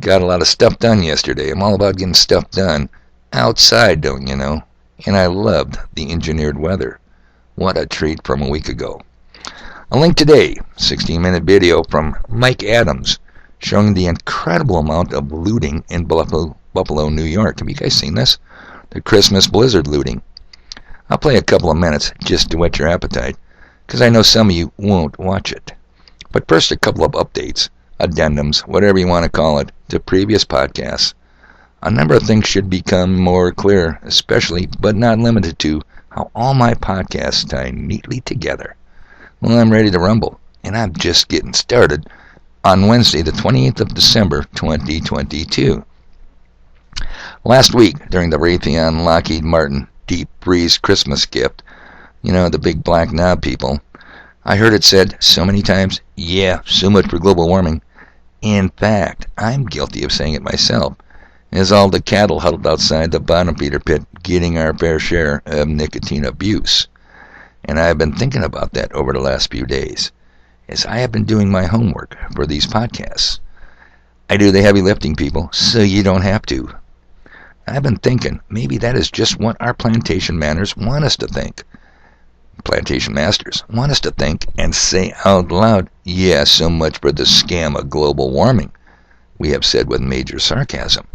Got a lot of stuff done yesterday. I'm all about getting stuff done outside, don't you know? And I loved the engineered weather. What a treat from a week ago. A link today, 16-minute video from Mike Adams showing the incredible amount of looting in Buffalo, New York. Have you guys seen this? The Christmas blizzard looting. I'll play a couple of minutes just to whet your appetite, because I know some of you won't watch it. But first, a couple of updates, addendums, whatever you want to call it, to previous podcasts. A number of things should become more clear, especially, but not limited to, how all my podcasts tie neatly together. Well, I'm ready to rumble, and I'm just getting started on Wednesday, the 28th of December, 2022. Last week, during the Raytheon Lockheed Martin deep freeze Christmas gift, you know, the big black knob people, I heard it said so many times, yeah, so much for global warming. In fact, I'm guilty of saying it myself, as all the cattle huddled outside the bottom feeder pit getting our fair share of nicotine abuse. And I've been thinking about that over the last few days, as I have been doing my homework for these podcasts. I do the heavy lifting, people, so you don't have to. I've been thinking maybe that is just what our plantation masters want us to think. Plantation masters want us to think and say out loud, yeah, so much for the scam of global warming, we have said with major sarcasm,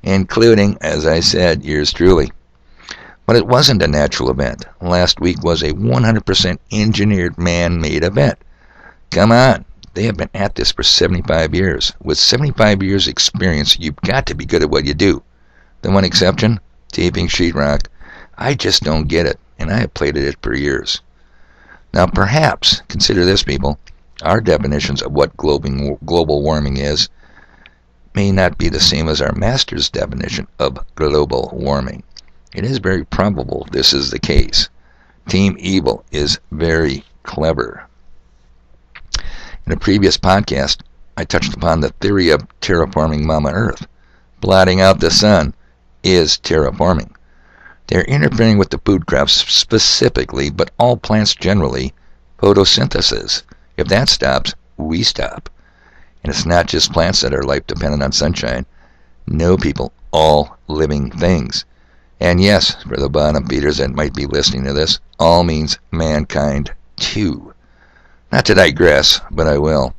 including, as I said, yours truly. But it wasn't a natural event. Last week was a 100% engineered, man-made event. Come on, they have been at this for 75 years. With 75 years experience, you've got to be good at what you do. The one exception, taping sheetrock. I just don't get it, and I have played at it for years. Now perhaps, consider this, people, our definitions of what global warming is may not be the same as our master's definition of global warming. It is very probable this is the case. Team Evil is very clever. In a previous podcast, I touched upon the theory of terraforming Mama Earth. Blotting out the sun is terraforming. They're interfering with the food crops specifically, but all plants generally, photosynthesis. If that stops, we stop. And it's not just plants that are life dependent on sunshine. No, people, all living things. And yes, for the bottom feeders that might be listening to this, all means mankind too. Not to digress, but I will.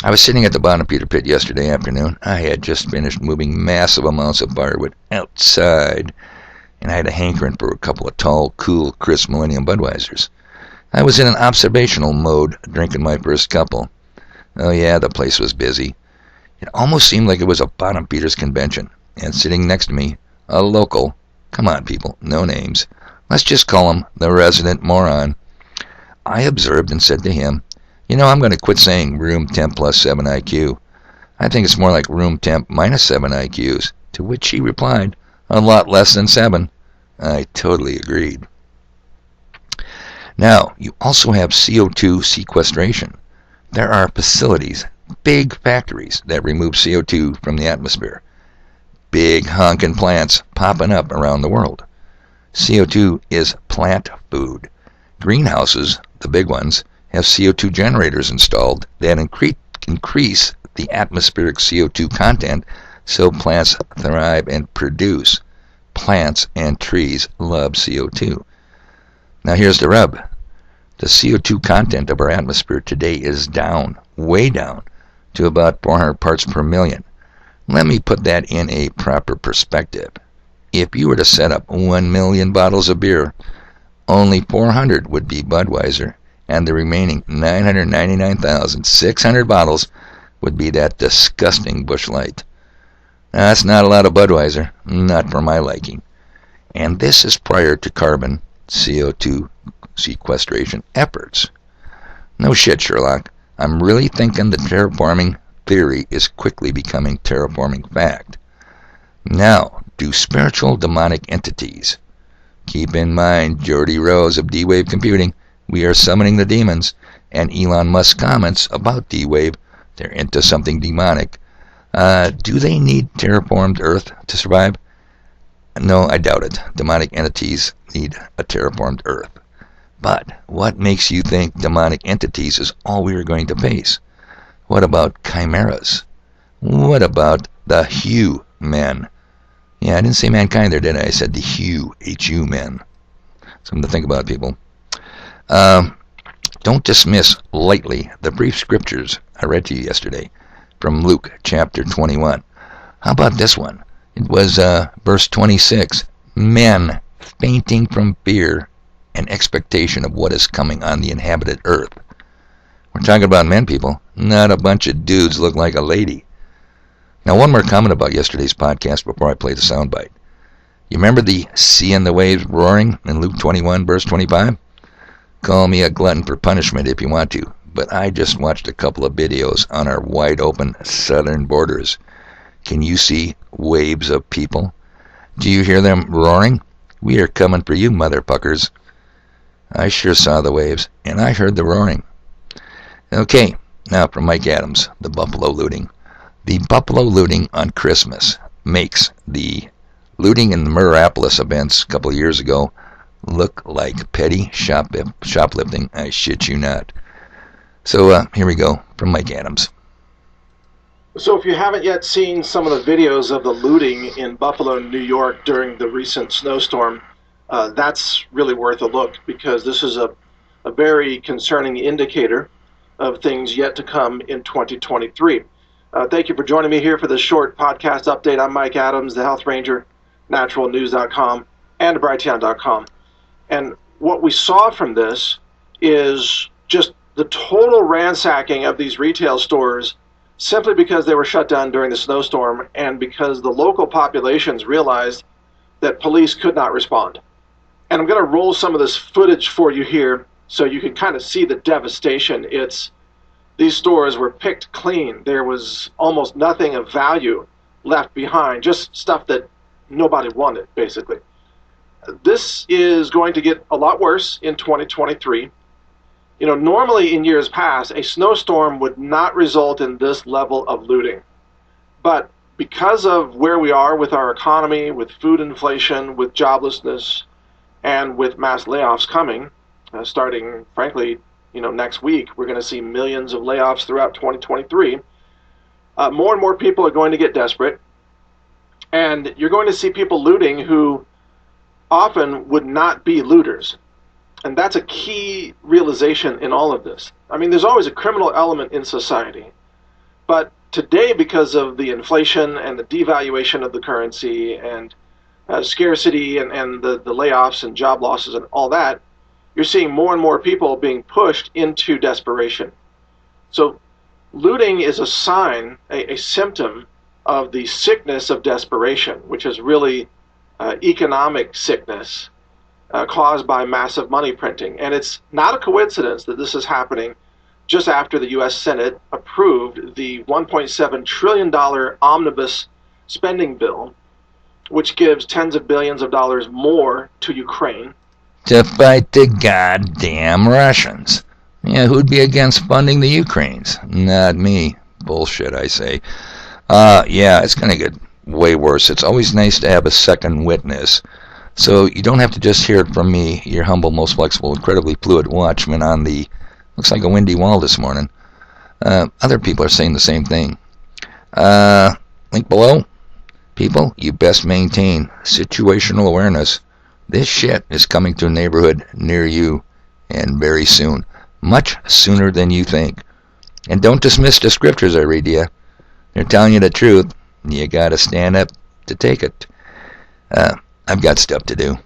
I was sitting at the bottom feeder pit yesterday afternoon. I had just finished moving massive amounts of firewood outside, and I had a hankering for a couple of tall, cool, crisp Millennium Budweisers. I was in an observational mode, drinking my first couple. Oh yeah, the place was busy. It almost seemed like it was a bottom feeders convention, and sitting next to me, a local, come on people, no names, let's just call him the resident moron. I observed and said to him, you know, I'm going to quit saying room temp plus 7 IQ. I think it's more like room temp minus 7 IQs. To which he replied, a lot less than 7. I totally agreed. Now, you also have CO2 sequestration. There are facilities, big factories, that remove CO2 from the atmosphere. Big honking plants popping up around the world. CO2 is plant food. Greenhouses, the big ones, have CO2 generators installed that increase the atmospheric CO2 content so plants thrive and produce. Plants and trees love CO2. Now here's the rub. The CO2 content of our atmosphere today is down, way down, to about 400 parts per million. Let me put that in a proper perspective. If you were to set up 1 million bottles of beer, only 400 would be Budweiser, and the remaining 999,600 bottles would be that disgusting Busch Light. Now, that's not a lot of Budweiser, not for my liking. And this is prior to carbon CO2 sequestration efforts. No shit, Sherlock. I'm really thinking the terraforming theory is quickly becoming terraforming fact. Now, do spiritual demonic entities. Keep in mind, Geordie Rose of D-Wave Computing, we are summoning the demons, and Elon Musk's comments about D-Wave, they're into something demonic. Do they need terraformed Earth to survive? No, I doubt it. Demonic entities need a terraformed Earth. But what makes you think demonic entities is all we are going to face? What about chimeras? What about the Hugh men? Yeah, I didn't say mankind there, did I? I said the Hugh, H-U men. Something to think about, people. Don't dismiss lightly the brief scriptures I read to you yesterday from Luke chapter 21. How about this one? It was verse 26. Men fainting from fear and expectation of what is coming on the inhabited earth. We're talking about men, people, not a bunch of dudes look like a lady. Now, one more comment about yesterday's podcast before I play the soundbite. You remember the sea and the waves roaring in Luke 21, verse 25? Call me a glutton for punishment if you want to, but I just watched a couple of videos on our wide open southern borders. Can you see waves of people? Do you hear them roaring? We are coming for you, motherfuckers. I sure saw the waves, and I heard the roaring. Okay, now from Mike Adams, the Buffalo looting. The Buffalo looting on Christmas makes the looting in the Murrapolis events a couple of years ago look like petty shoplifting. I shit you not. So here we go from Mike Adams. So if you haven't yet seen some of the videos of the looting in Buffalo, New York during the recent snowstorm, that's really worth a look, because this is a very concerning indicator of things yet to come in 2023. Thank you for joining me here for this short podcast update. I'm Mike Adams, the Health Ranger, naturalnews.com, and Brighteon.com. And what we saw from this is just the total ransacking of these retail stores simply because they were shut down during the snowstorm and because the local populations realized that police could not respond. And I'm going to roll some of this footage for you here so you can kind of see the devastation. These stores were picked clean. There was almost nothing of value left behind, just stuff that nobody wanted, basically. This is going to get a lot worse in 2023. You know, normally in years past, a snowstorm would not result in this level of looting. But because of where we are with our economy, with food inflation, with joblessness, and with mass layoffs coming, starting, frankly, next week, we're going to see millions of layoffs throughout 2023. More and more people are going to get desperate. And you're going to see people looting who often would not be looters. And that's a key realization in all of this. I mean, there's always a criminal element in society. But today, because of the inflation and the devaluation of the currency and scarcity and the layoffs and job losses and all that, you're seeing more and more people being pushed into desperation. So looting is a sign, a symptom of the sickness of desperation, which is really economic sickness caused by massive money printing. And it's not a coincidence that this is happening just after the U.S. Senate approved the $1.7 trillion omnibus spending bill, which gives tens of billions of dollars more to Ukraine. To fight the goddamn Russians. Yeah, who'd be against funding the Ukrainians? Not me. Bullshit, I say. Yeah, it's going to get way worse. It's always nice to have a second witness. So you don't have to just hear it from me, your humble, most flexible, incredibly fluid watchman on the, looks like a windy wall this morning. Other people are saying the same thing. Link below. People, you best maintain situational awareness. This shit is coming to a neighborhood near you, and very soon. Much sooner than you think. And don't dismiss the scriptures I read to you. They're telling you the truth. You gotta stand up to take it. I've got stuff to do.